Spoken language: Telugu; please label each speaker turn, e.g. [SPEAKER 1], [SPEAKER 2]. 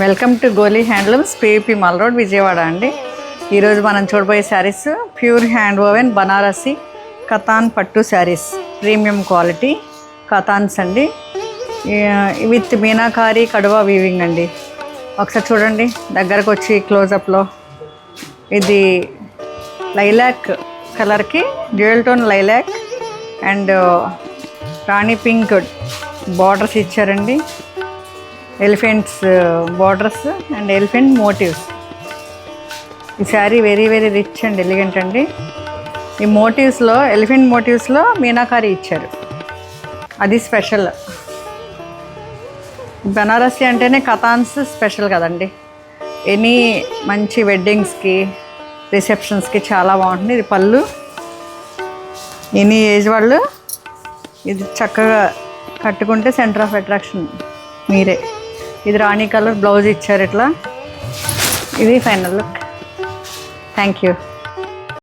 [SPEAKER 1] Welcome to Goli handlooms PVP mall road Vijayawada అండి. ఈరోజు మనం చూడబోయే saris pure hand woven Banarasi katan పట్టు శారీస్, ప్రీమియం క్వాలిటీ కతాన్స్ అండి, విత్ మీనాకారి కడువా వీవింగ్ అండి. ఒకసారి చూడండి దగ్గరకు వచ్చి క్లోజప్లో. ఇది లైలాక్ కలర్కి డ్యూయల్ టోన్ లైలాక్ అండ్ రాణి పింక్ బార్డర్స్ ఇచ్చారండి. Elephants borders and elephant motifs. ఈ sari very very rich and elegant అండి. ఈ మోటివ్స్లో ఎలిఫెంట్ మోటివ్స్లో మీనాకారి ఇచ్చారు, అది స్పెషల్. బనారసి అంటేనే కతాన్స్ స్పెషల్ కదండి. ఎనీ మంచి వెడ్డింగ్స్కి రిసెప్షన్స్కి చాలా బాగుంటుంది. ఇది పళ్ళు, ఎనీ ఏజ్ వాళ్ళు ఇది చక్కగా కట్టుకుంటే సెంటర్ ఆఫ్ అట్రాక్షన్ మీరే. ఇది రాణి కలర్ బ్లౌజ్ ఇచ్చారు ఇట్లా. ఇది ఫైనల్ లుక్. Thank you.